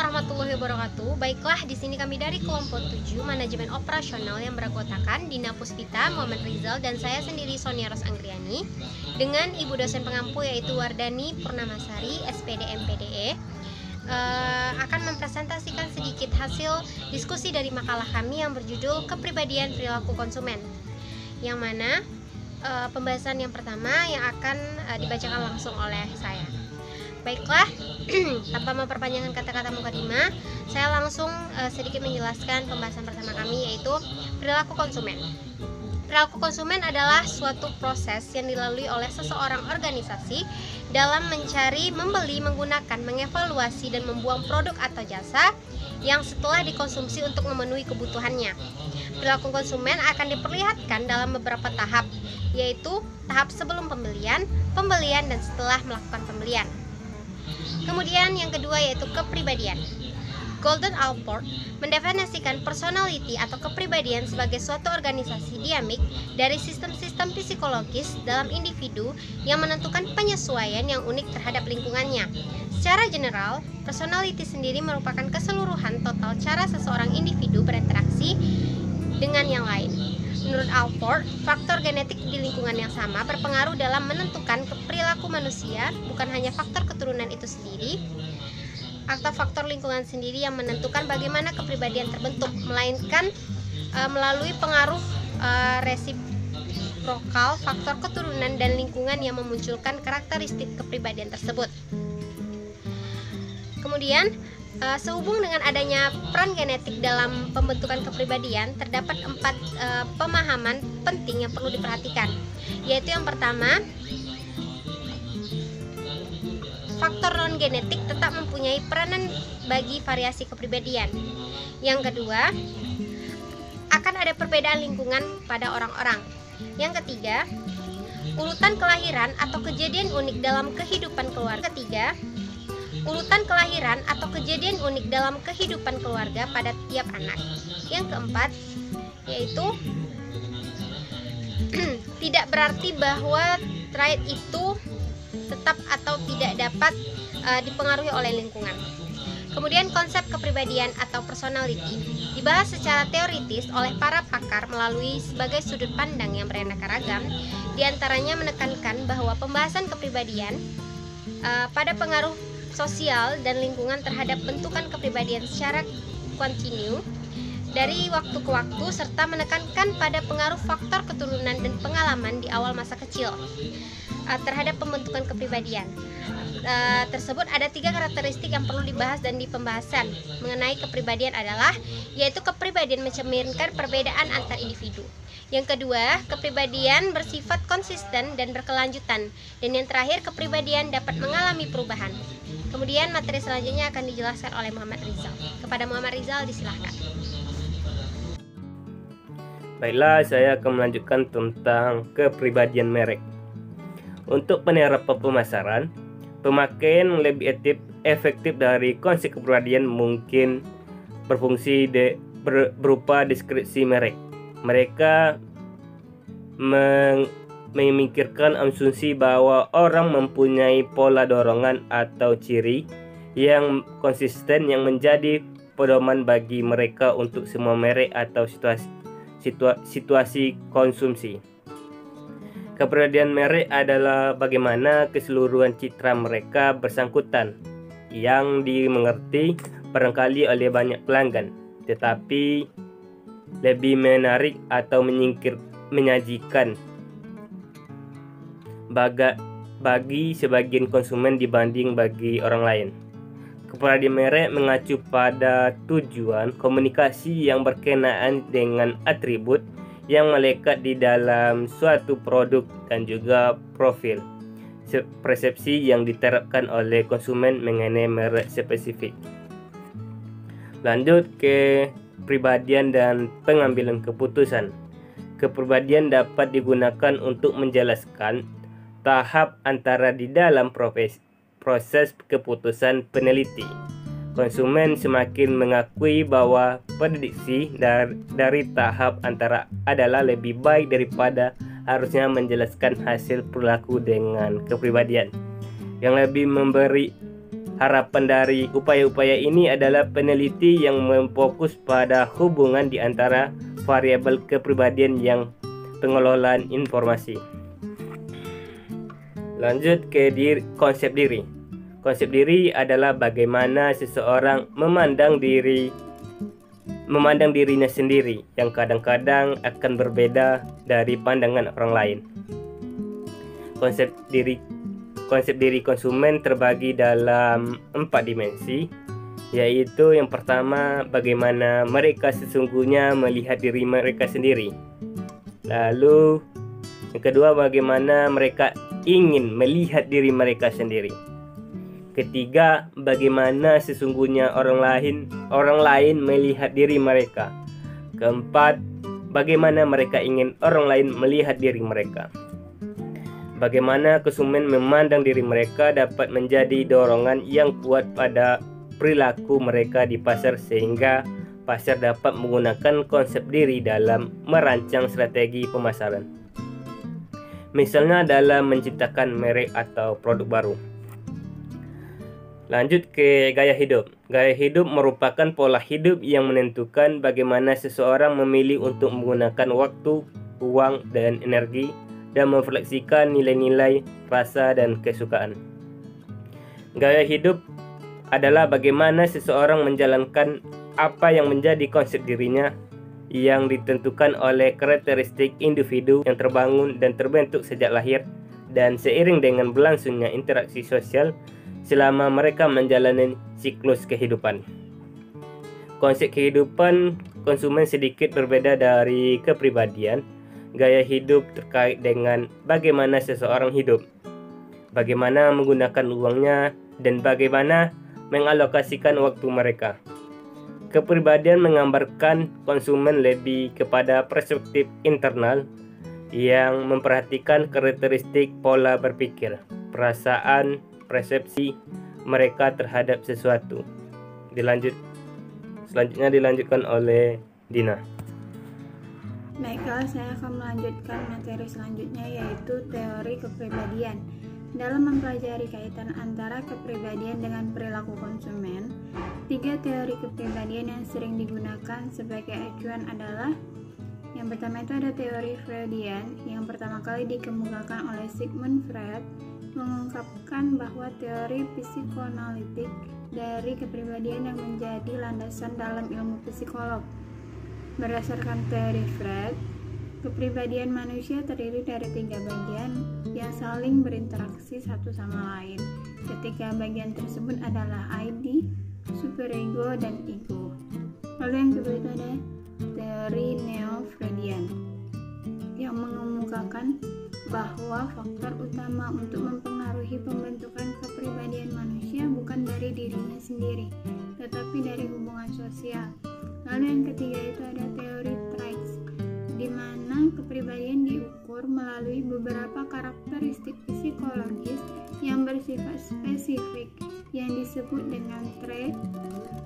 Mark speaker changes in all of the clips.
Speaker 1: warahmatullahi wabarakatuh. Baiklah, di sini kami dari kelompok 7 manajemen operasional yang beranggotakan Dina Puspita, Muhammad Rizal, dan saya sendiri Sonia Ros Anggriani dengan ibu dosen pengampu yaitu Wardani Purnamasari, SPD MPDE, akan mempresentasikan sedikit hasil diskusi dari makalah kami yang berjudul Kepribadian Perilaku Konsumen, yang mana pembahasan yang pertama yang akan dibacakan langsung oleh saya. Baiklah, tanpa memperpanjangkan kata-kata mukadimah, saya langsung sedikit menjelaskan pembahasan pertama kami, yaitu perilaku konsumen. Perilaku konsumen adalah suatu proses yang dilalui oleh seseorang organisasi dalam mencari, membeli, menggunakan, mengevaluasi, dan membuang produk atau jasa yang setelah dikonsumsi untuk memenuhi kebutuhannya. Perilaku konsumen akan diperlihatkan dalam beberapa tahap, yaitu tahap sebelum pembelian, pembelian, dan setelah melakukan pembelian. Kemudian yang kedua yaitu kepribadian. Golden Allport mendefinisikan personality atau kepribadian sebagai suatu organisasi dinamik dari sistem-sistem psikologis dalam individu yang menentukan penyesuaian yang unik terhadap lingkungannya. Secara general, personality sendiri merupakan keseluruhan total cara seseorang individu berinteraksi dengan yang lain. Menurut Allport, faktor genetik di lingkungan yang sama berpengaruh dalam menentukan perilaku manusia, bukan hanya faktor keturunan itu sendiri atau faktor lingkungan sendiri yang menentukan bagaimana kepribadian terbentuk, melainkan melalui pengaruh resiprokal faktor keturunan dan lingkungan yang memunculkan karakteristik kepribadian tersebut. Kemudian, sehubung dengan adanya peran genetik dalam pembentukan kepribadian, terdapat 4 pemahaman penting yang perlu diperhatikan, yaitu yang pertama, faktor non-genetik tetap mempunyai peranan bagi variasi kepribadian. Yang kedua, akan ada perbedaan lingkungan pada orang-orang. Yang ketiga, urutan kelahiran atau kejadian unik dalam kehidupan keluarga. Ketiga, urutan kelahiran atau kejadian unik dalam kehidupan keluarga pada tiap anak. Yang keempat, yaitu tidak berarti bahwa trait itu tetap atau tidak dapat dipengaruhi oleh lingkungan. Kemudian konsep kepribadian atau personality dibahas secara teoritis oleh para pakar melalui sebagai sudut pandang yang beraneka ragam. Di antaranya menekankan bahwa pembahasan kepribadian pada pengaruh sosial dan lingkungan terhadap bentukan kepribadian secara kontinu dari waktu ke waktu, serta menekankan pada pengaruh faktor keturunan dan pengalaman di awal masa kecil terhadap pembentukan kepribadian tersebut. Ada 3 karakteristik yang perlu dibahas dan di pembahasan mengenai kepribadian adalah, yaitu kepribadian mencerminkan perbedaan antar individu. Yang kedua, kepribadian bersifat konsisten dan berkelanjutan. Dan yang terakhir, kepribadian dapat mengalami perubahan. Kemudian materi selanjutnya akan dijelaskan oleh Muhammad Rizal. Kepada Muhammad Rizal disilahkan.
Speaker 2: Baiklah, saya akan melanjutkan tentang kepribadian merek. Untuk penerapan pemasaran, pemakaian lebih efektif dari konsep kepribadian mungkin berfungsi berupa deskripsi merek. Mereka memikirkan asumsi bahwa orang mempunyai pola dorongan atau ciri yang konsisten yang menjadi pedoman bagi mereka untuk semua merek atau situasi konsumsi. Kepribadian merek adalah bagaimana keseluruhan citra mereka bersangkutan yang dimengerti barangkali oleh banyak pelanggan, tetapi lebih menarik atau menyajikan bagi sebagian konsumen dibanding bagi orang lain. Kepribadian merek mengacu pada tujuan komunikasi yang berkenaan dengan atribut yang melekat di dalam suatu produk dan juga profil persepsi yang diterapkan oleh konsumen mengenai merek spesifik. Lanjut ke kepribadian dan pengambilan keputusan. Kepribadian dapat digunakan untuk menjelaskan tahap antara di dalam proses keputusan peneliti. Konsumen semakin mengakui bahwa prediksi dari tahap antara adalah lebih baik daripada harusnya menjelaskan hasil perilaku dengan kepribadian yang lebih memberi Harapan dari upaya-upaya ini adalah peneliti yang memfokus pada hubungan di antara variabel kepribadian yang pengelolaan informasi. Lanjut ke konsep diri. Konsep diri adalah bagaimana seseorang memandang dirinya sendiri, yang kadang-kadang akan berbeda dari pandangan orang lain. Konsep diri konsumen terbagi dalam 4 dimensi, yaitu yang pertama, bagaimana mereka sesungguhnya melihat diri mereka sendiri. Lalu yang kedua, bagaimana mereka ingin melihat diri mereka sendiri. Ketiga, bagaimana sesungguhnya orang lain melihat diri mereka. Keempat, bagaimana mereka ingin orang lain melihat diri mereka. Bagaimana konsumen memandang diri mereka dapat menjadi dorongan yang kuat pada perilaku mereka di pasar, sehingga pasar dapat menggunakan konsep diri dalam merancang strategi pemasaran. Misalnya dalam menciptakan merek atau produk baru. Lanjut ke gaya hidup. Gaya hidup merupakan pola hidup yang menentukan bagaimana seseorang memilih untuk menggunakan waktu, uang, dan energi, dan merefleksikan nilai-nilai, rasa, dan kesukaan. Gaya hidup adalah bagaimana seseorang menjalankan apa yang menjadi konsep dirinya, yang ditentukan oleh karakteristik individu yang terbangun dan terbentuk sejak lahir, dan seiring dengan berlangsungnya interaksi sosial selama mereka menjalani siklus kehidupan. Konsep kehidupan konsumen sedikit berbeda dari kepribadian. Gaya hidup terkait dengan bagaimana seseorang hidup, bagaimana menggunakan uangnya, dan bagaimana mengalokasikan waktu mereka. Kepribadian menggambarkan konsumen lebih kepada perspektif internal yang memperhatikan karakteristik pola berpikir, perasaan, persepsi mereka terhadap sesuatu. Selanjutnya dilanjutkan oleh Dina.
Speaker 3: Baiklah, saya akan melanjutkan materi selanjutnya, yaitu teori kepribadian. Dalam mempelajari kaitan antara kepribadian dengan perilaku konsumen, 3 teori kepribadian yang sering digunakan sebagai acuan adalah: yang pertama itu ada teori Freudian, yang pertama kali dikemukakan oleh Sigmund Freud, mengungkapkan bahwa teori psikoanalitik dari kepribadian yang menjadi landasan dalam ilmu psikolog. Berdasarkan teori Freud, kepribadian manusia terdiri dari 3 bagian yang saling berinteraksi satu sama lain. Ketiga bagian tersebut adalah ID, superego, dan ego. Lalu yang kedua itu ada teori neo-Freudian yang mengemukakan bahwa faktor utama untuk mempengaruhi pembentukan kepribadian manusia bukan dari dirinya sendiri, tetapi dari hubungan sosial. Lalu yang ketiga itu ada teori traits, di mana kepribadian diukur melalui beberapa karakteristik psikologis yang bersifat spesifik yang disebut dengan trait.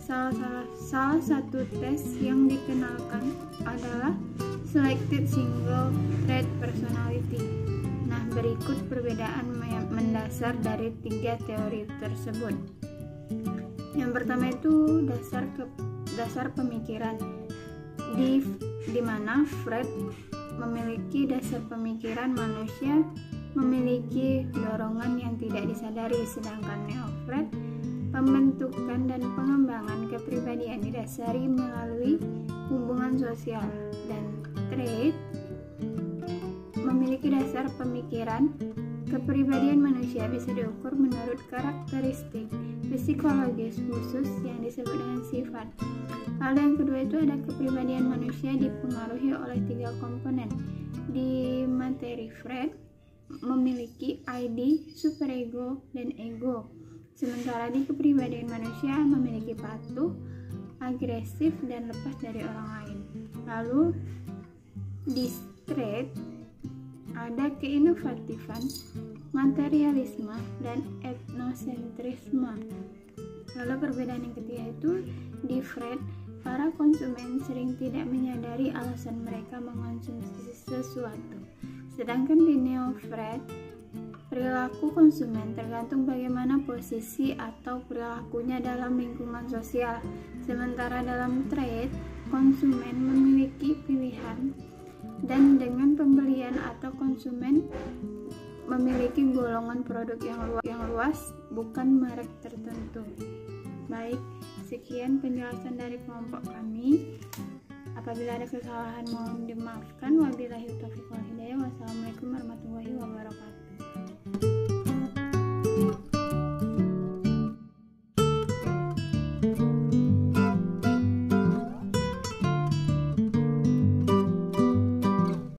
Speaker 3: Salah satu tes yang dikenalkan adalah Selected Single Trait Personality. Nah, berikut perbedaan mendasar dari 3 teori tersebut. Yang pertama itu dasar pemikiran, di mana Freud memiliki dasar pemikiran manusia memiliki dorongan yang tidak disadari, sedangkan neo-Freud pembentukan dan pengembangan kepribadian didasari melalui hubungan sosial, dan trait memiliki dasar pemikiran. Kepribadian manusia bisa diukur menurut karakteristik psikologis khusus yang disebut dengan sifat. Lalu yang kedua itu ada kepribadian manusia dipengaruhi oleh 3 komponen. Di materi Freud memiliki ID, superego, dan ego. Sementara di kepribadian manusia memiliki patuh, agresif, dan lepas dari orang lain. Lalu di trait ada keinovatifan, materialisme, dan etnosentrisme. Lalu perbedaan yang ketiga itu di Freud, para konsumen sering tidak menyadari alasan mereka mengonsumsi sesuatu. Sedangkan di neo-Freud, Perilaku konsumen tergantung bagaimana posisi atau perilakunya dalam lingkungan sosial. Sementara dalam trade, konsumen memiliki pilihan dan dengan pembelian atau konsumen memiliki golongan produk yang luas, bukan merek tertentu. Baik, sekian penjelasan dari kelompok kami. Apabila ada kesalahan mohon dimaafkan. Wabillahi taufiq wal hidayah. Wassalamualaikum warahmatullahi wabarakatuh.